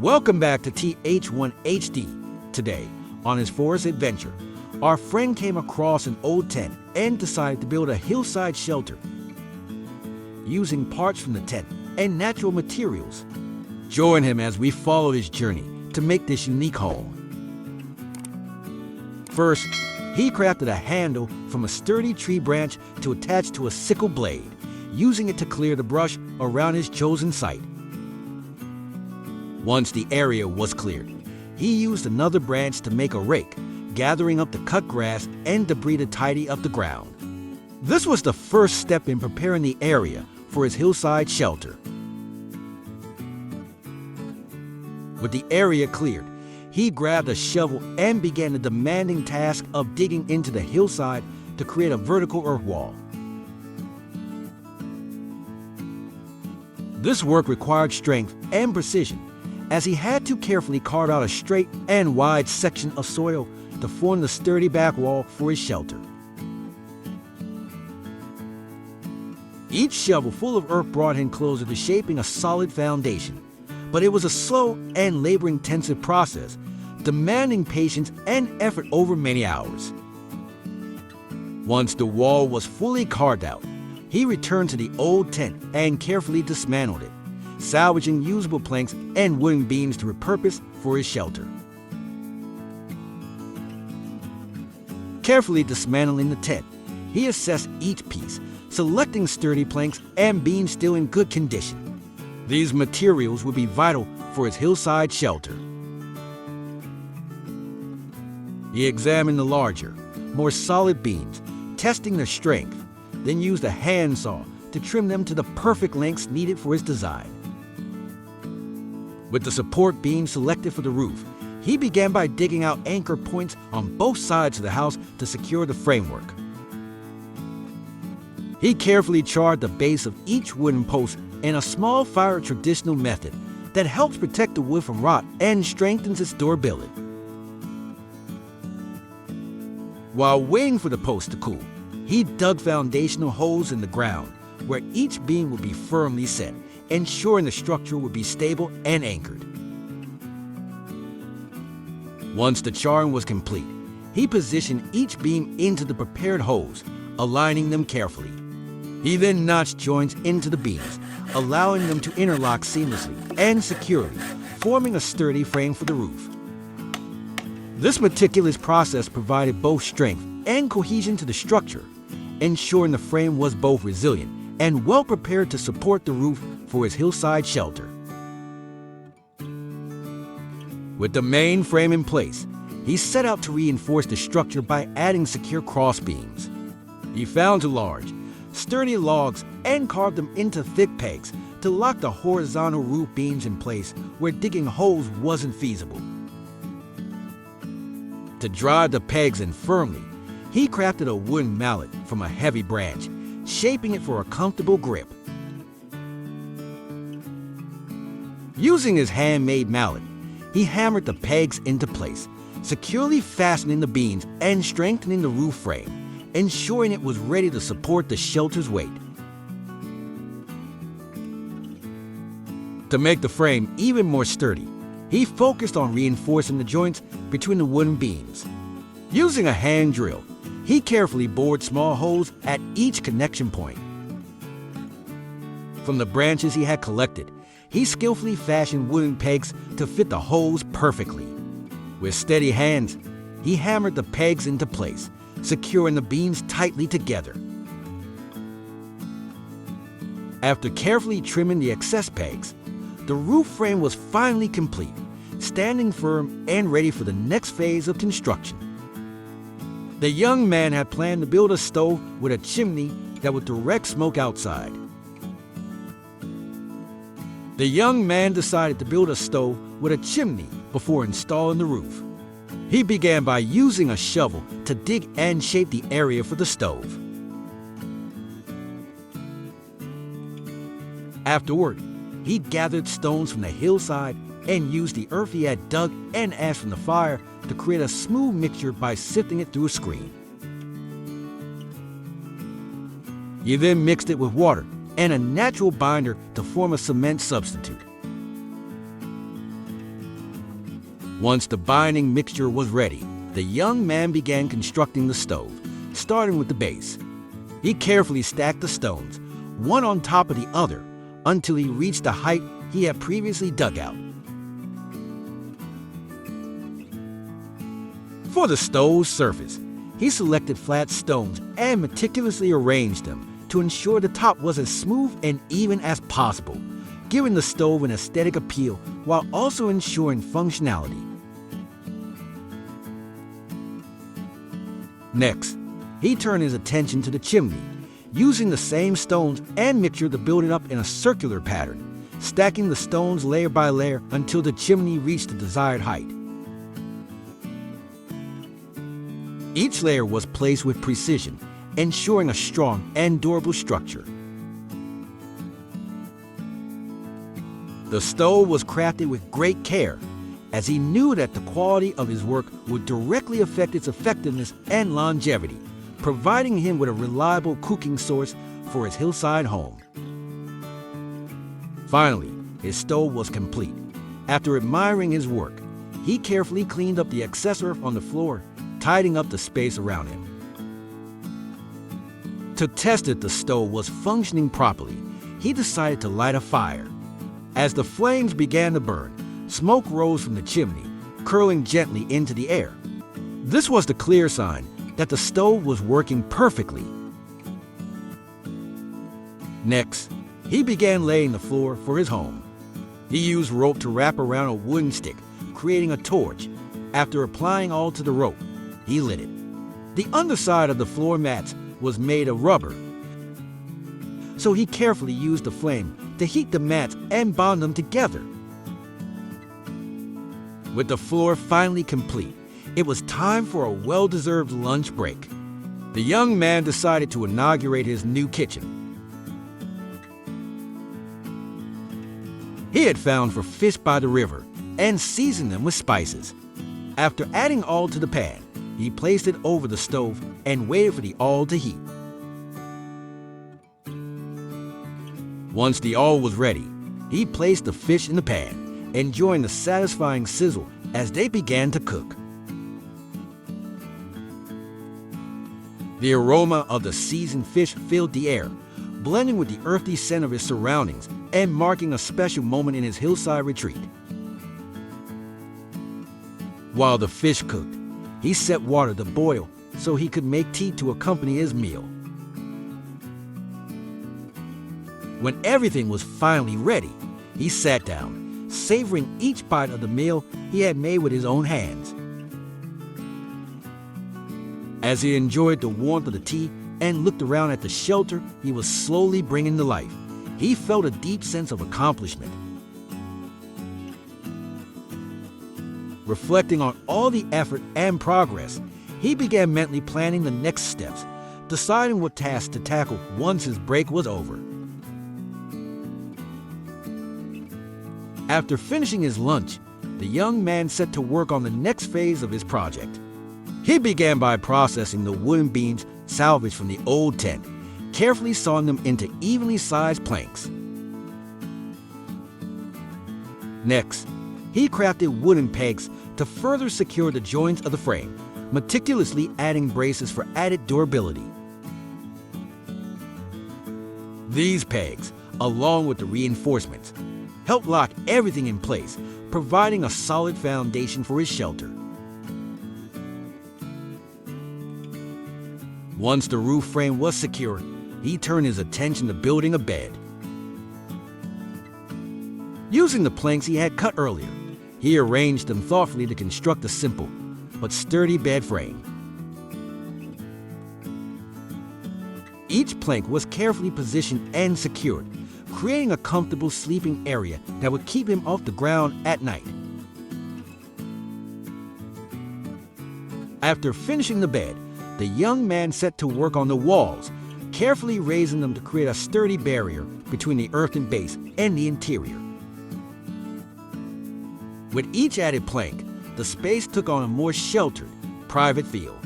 Welcome back to TH1HD. Today, on his forest adventure, our friend came across an old tent and decided to build a hillside shelter using parts from the tent and natural materials. Join him as we follow his journey to make this unique home. First, he crafted a handle from a sturdy tree branch to attach to a sickle blade, using it to clear the brush around his chosen site. Once the area was cleared, he used another branch to make a rake, gathering up the cut grass and debris to tidy up the ground. This was the first step in preparing the area for his hillside shelter. With the area cleared, he grabbed a shovel and began the demanding task of digging into the hillside to create a vertical earth wall. This work required strength and precision, as he had to carefully carve out a straight and wide section of soil to form the sturdy back wall for his shelter. Each shovel full of earth brought him closer to shaping a solid foundation, but it was a slow and labor-intensive process, demanding patience and effort over many hours. Once the wall was fully carved out, he returned to the old tent and carefully dismantled it, salvaging usable planks and wooden beams to repurpose for his shelter. Carefully dismantling the tent, he assessed each piece, selecting sturdy planks and beams still in good condition. These materials would be vital for his hillside shelter. He examined the larger, more solid beams, testing their strength, then used a handsaw to trim them to the perfect lengths needed for his design. With the support beam selected for the roof, he began by digging out anchor points on both sides of the house to secure the framework. He carefully charred the base of each wooden post in a small fire traditional method that helps protect the wood from rot and strengthens its durability. While waiting for the post to cool, he dug foundational holes in the ground where each beam would be firmly set, ensuring the structure would be stable and anchored. Once the charring was complete, he positioned each beam into the prepared holes, aligning them carefully. He then notched joints into the beams, allowing them to interlock seamlessly and securely, forming a sturdy frame for the roof. This meticulous process provided both strength and cohesion to the structure, ensuring the frame was both resilient and well prepared to support the roof for his hillside shelter. With the main frame in place, he set out to reinforce the structure by adding secure cross beams. He found two large, sturdy logs and carved them into thick pegs to lock the horizontal roof beams in place where digging holes wasn't feasible. To drive the pegs in firmly, he crafted a wooden mallet from a heavy branch, shaping it for a comfortable grip. Using his handmade mallet, he hammered the pegs into place, securely fastening the beams and strengthening the roof frame, ensuring it was ready to support the shelter's weight. To make the frame even more sturdy, he focused on reinforcing the joints between the wooden beams. Using a hand drill, he carefully bored small holes at each connection point. From the branches he had collected, he skillfully fashioned wooden pegs to fit the holes perfectly. With steady hands, he hammered the pegs into place, securing the beams tightly together. After carefully trimming the excess pegs, the roof frame was finally complete, standing firm and ready for the next phase of construction. The young man had planned to build a stove with a chimney that would direct smoke outside. The young man decided to build a stove with a chimney before installing the roof. He began by using a shovel to dig and shape the area for the stove. Afterward, he gathered stones from the hillside and used the earth he had dug and ash from the fire to create a smooth mixture by sifting it through a screen. He then mixed it with water and a natural binder to form a cement substitute. Once the binding mixture was ready, the young man began constructing the stove, starting with the base. He carefully stacked the stones, one on top of the other, until he reached the height he had previously dug out. For the stove's surface, he selected flat stones and meticulously arranged them to ensure the top was as smooth and even as possible, giving the stove an aesthetic appeal while also ensuring functionality. Next, he turned his attention to the chimney, using the same stones and mixture to build it up in a circular pattern, stacking the stones layer by layer until the chimney reached the desired height. Each layer was placed with precision, ensuring a strong and durable structure. The stove was crafted with great care, as he knew that the quality of his work would directly affect its effectiveness and longevity, providing him with a reliable cooking source for his hillside home. Finally, his stove was complete. After admiring his work, he carefully cleaned up the excess earth on the floor, tidying up the space around him. To test that the stove was functioning properly, he decided to light a fire. As the flames began to burn, smoke rose from the chimney, curling gently into the air. This was the clear sign that the stove was working perfectly. Next, he began laying the floor for his home. He used rope to wrap around a wooden stick, creating a torch. After applying all to the rope, he lit it. The underside of the floor mats was made of rubber, so he carefully used the flame to heat the mats and bond them together. With the floor finally complete, it was time for a well-deserved lunch break. The young man decided to inaugurate his new kitchen. He had found for fish by the river and seasoned them with spices. After adding all to the pan, he placed it over the stove and waited for the oil to heat. Once the oil was ready, he placed the fish in the pan, enjoying the satisfying sizzle as they began to cook. The aroma of the seasoned fish filled the air, blending with the earthy scent of his surroundings and marking a special moment in his hillside retreat. While the fish cooked, he set water to boil so he could make tea to accompany his meal. When everything was finally ready, he sat down, savoring each bite of the meal he had made with his own hands. As he enjoyed the warmth of the tea and looked around at the shelter he was slowly bringing to life, he felt a deep sense of accomplishment. Reflecting on all the effort and progress, he began mentally planning the next steps, deciding what tasks to tackle once his break was over. After finishing his lunch, the young man set to work on the next phase of his project. He began by processing the wooden beams salvaged from the old tent, carefully sawing them into evenly sized planks. Next, he crafted wooden pegs to further secure the joints of the frame, meticulously adding braces for added durability. These pegs, along with the reinforcements, helped lock everything in place, providing a solid foundation for his shelter. Once the roof frame was secure, he turned his attention to building a bed. Using the planks he had cut earlier, he arranged them thoughtfully to construct a simple but sturdy bed frame. Each plank was carefully positioned and secured, creating a comfortable sleeping area that would keep him off the ground at night. After finishing the bed, the young man set to work on the walls, carefully raising them to create a sturdy barrier between the earthen base and the interior. With each added plank, the space took on a more sheltered, private feel.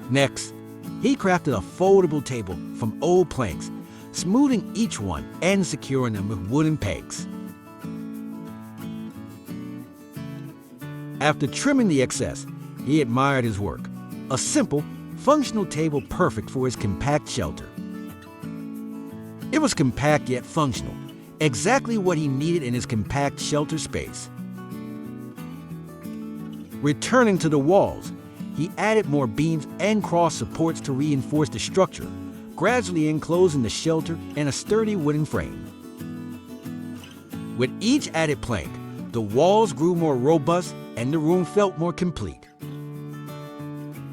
Next, he crafted a foldable table from old planks, smoothing each one and securing them with wooden pegs. After trimming the excess, he admired his work. A simple, functional table perfect for his compact shelter. It was compact yet functional, exactly what he needed in his compact shelter space. Returning to the walls, he added more beams and cross supports to reinforce the structure, gradually enclosing the shelter in a sturdy wooden frame. With each added plank, the walls grew more robust and the room felt more complete.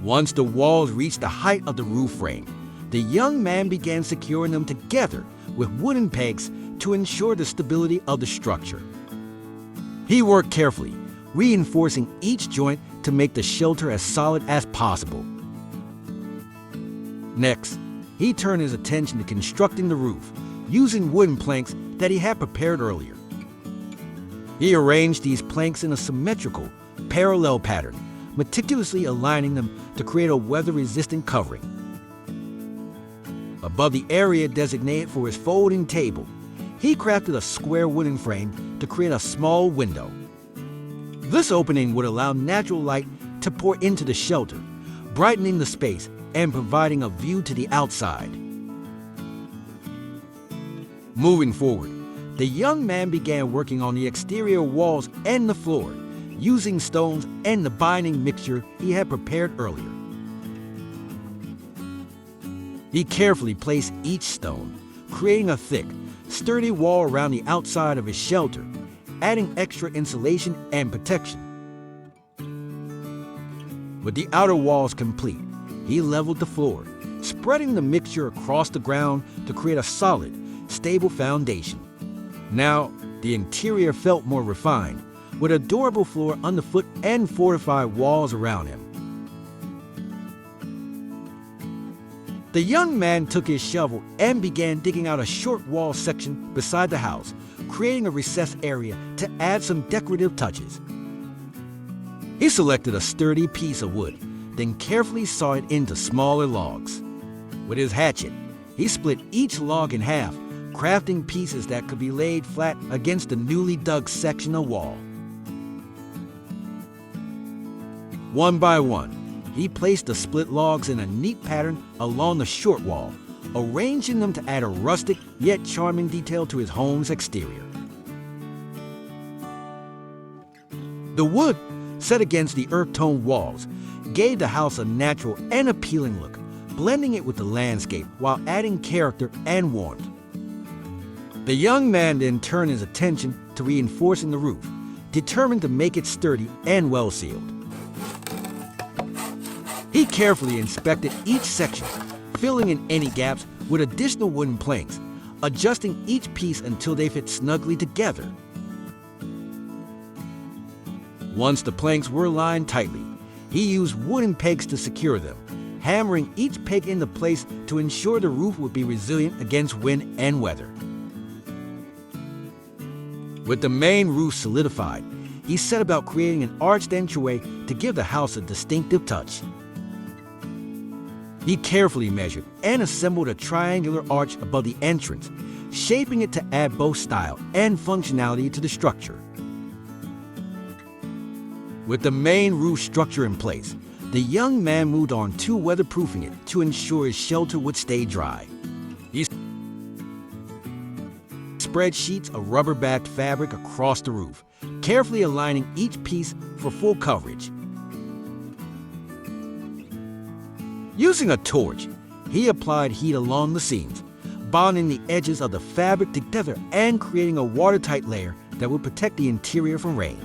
Once the walls reached the height of the roof frame, the young man began securing them together with wooden pegs to ensure the stability of the structure. He worked carefully, reinforcing each joint to make the shelter as solid as possible. Next, he turned his attention to constructing the roof, using wooden planks that he had prepared earlier. He arranged these planks in a symmetrical, parallel pattern, meticulously aligning them to create a weather-resistant covering. Above the area designated for his folding table, he crafted a square wooden frame to create a small window. This opening would allow natural light to pour into the shelter, brightening the space and providing a view to the outside. Moving forward, the young man began working on the exterior walls and the floor, using stones and the binding mixture he had prepared earlier. He carefully placed each stone, creating a thick, sturdy wall around the outside of his shelter, adding extra insulation and protection. With the outer walls complete, he leveled the floor, spreading the mixture across the ground to create a solid, stable foundation. Now, the interior felt more refined, with a durable floor underfoot and fortified walls around him. The young man took his shovel and began digging out a short wall section beside the house, creating a recessed area to add some decorative touches. He selected a sturdy piece of wood, then carefully sawed it into smaller logs. With his hatchet, he split each log in half, crafting pieces that could be laid flat against the newly dug section of wall. One by one, he placed the split logs in a neat pattern along the short wall, arranging them to add a rustic yet charming detail to his home's exterior. The wood, set against the earth-tone walls, gave the house a natural and appealing look, blending it with the landscape while adding character and warmth. The young man then turned his attention to reinforcing the roof, determined to make it sturdy and well-sealed. He carefully inspected each section, filling in any gaps with additional wooden planks, adjusting each piece until they fit snugly together. Once the planks were lined tightly, he used wooden pegs to secure them, hammering each peg into place to ensure the roof would be resilient against wind and weather. With the main roof solidified, he set about creating an arched entryway to give the house a distinctive touch. He carefully measured and assembled a triangular arch above the entrance, shaping it to add both style and functionality to the structure. With the main roof structure in place, the young man moved on to weatherproofing it to ensure his shelter would stay dry. He spread sheets of rubber-backed fabric across the roof, carefully aligning each piece for full coverage. Using a torch, he applied heat along the seams, bonding the edges of the fabric together and creating a watertight layer that would protect the interior from rain.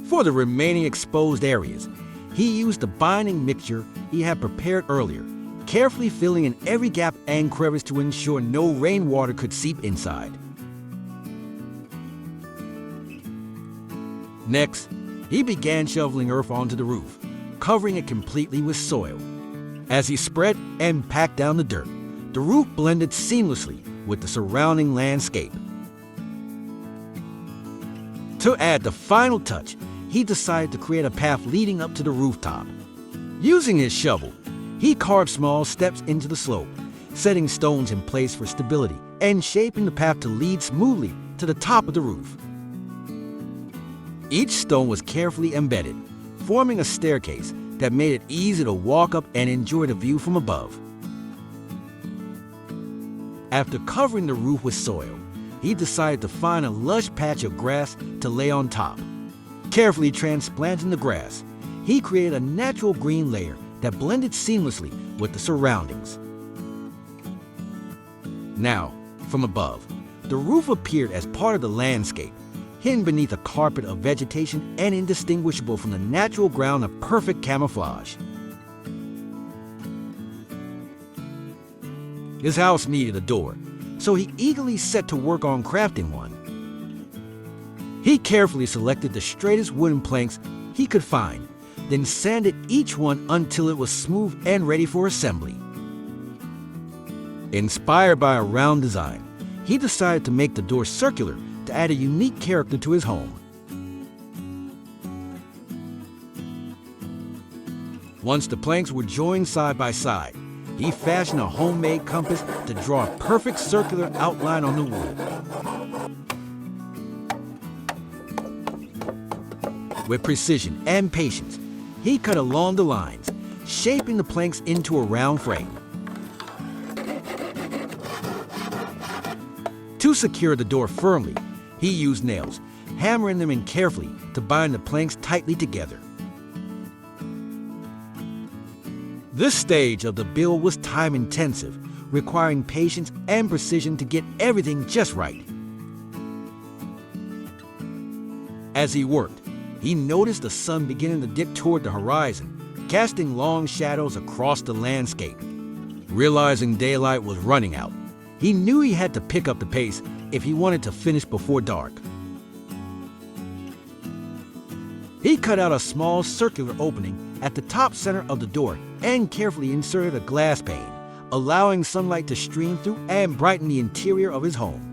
For the remaining exposed areas, he used the binding mixture he had prepared earlier, carefully filling in every gap and crevice to ensure no rainwater could seep inside. Next, he began shoveling earth onto the roof, covering it completely with soil. As he spread and packed down the dirt, the roof blended seamlessly with the surrounding landscape. To add the final touch, he decided to create a path leading up to the rooftop. Using his shovel, he carved small steps into the slope, setting stones in place for stability and shaping the path to lead smoothly to the top of the roof. Each stone was carefully embedded, forming a staircase that made it easy to walk up and enjoy the view from above. After covering the roof with soil, he decided to find a lush patch of grass to lay on top. Carefully transplanting the grass, he created a natural green layer that blended seamlessly with the surroundings. Now, from above, the roof appeared as part of the landscape, hidden beneath a carpet of vegetation and indistinguishable from the natural ground of perfect camouflage. His house needed a door, so he eagerly set to work on crafting one. He carefully selected the straightest wooden planks he could find, then sanded each one until it was smooth and ready for assembly. Inspired by a round design, he decided to make the door circular to add a unique character to his home. Once the planks were joined side by side, he fashioned a homemade compass to draw a perfect circular outline on the wood. With precision and patience, he cut along the lines, shaping the planks into a round frame. To secure the door firmly, he used nails, hammering them in carefully to bind the planks tightly together. This stage of the build was time-intensive, requiring patience and precision to get everything just right. As he worked, he noticed the sun beginning to dip toward the horizon, casting long shadows across the landscape. Realizing daylight was running out, he knew he had to pick up the pace if he wanted to finish before dark. He cut out a small circular opening at the top center of the door and carefully inserted a glass pane, allowing sunlight to stream through and brighten the interior of his home.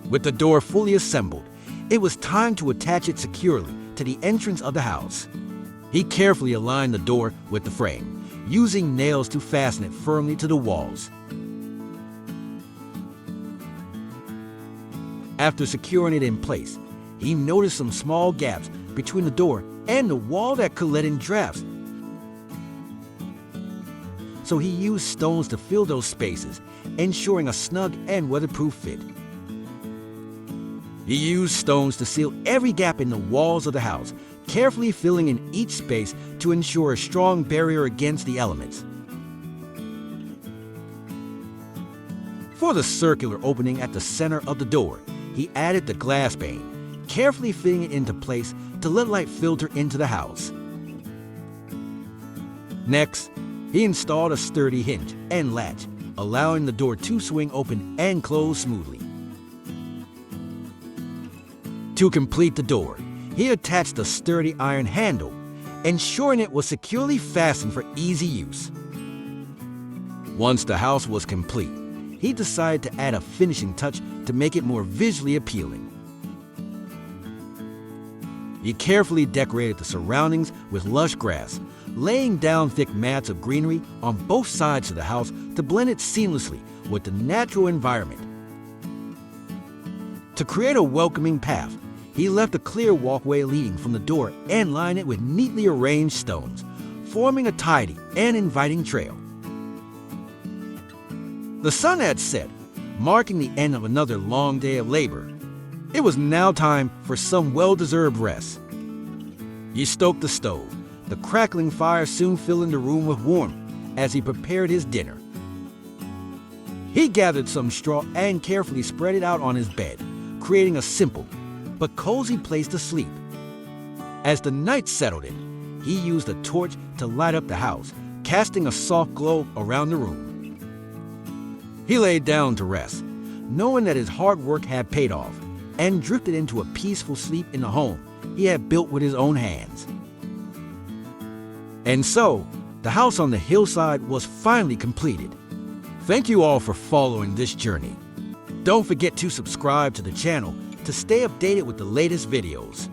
With the door fully assembled, it was time to attach it securely to the entrance of the house. He carefully aligned the door with the frame, using nails to fasten it firmly to the walls. After securing it in place, he noticed some small gaps between the door and the wall that could let in drafts. So he used stones to fill those spaces, ensuring a snug and weatherproof fit. He used stones to seal every gap in the walls of the house, carefully filling in each space to ensure a strong barrier against the elements. For the circular opening at the center of the door, he added the glass pane, carefully fitting it into place to let light filter into the house. Next, he installed a sturdy hinge and latch, allowing the door to swing open and close smoothly. To complete the door, he attached a sturdy iron handle, ensuring it was securely fastened for easy use. Once the house was complete, he decided to add a finishing touch to make it more visually appealing. He carefully decorated the surroundings with lush grass, laying down thick mats of greenery on both sides of the house to blend it seamlessly with the natural environment. To create a welcoming path, he left a clear walkway leading from the door and lined it with neatly arranged stones, forming a tidy and inviting trail. The sun had set, marking the end of another long day of labor. It was now time for some well-deserved rest. He stoked the stove, the crackling fire soon filling the room with warmth as he prepared his dinner. He gathered some straw and carefully spread it out on his bed, creating a simple but cozy place to sleep. As the night settled in, he used a torch to light up the house, casting a soft glow around the room. He laid down to rest, knowing that his hard work had paid off, and drifted into a peaceful sleep in the home he had built with his own hands. And so, the house on the hillside was finally completed. Thank you all for following this journey. Don't forget to subscribe to the channel to stay updated with the latest videos.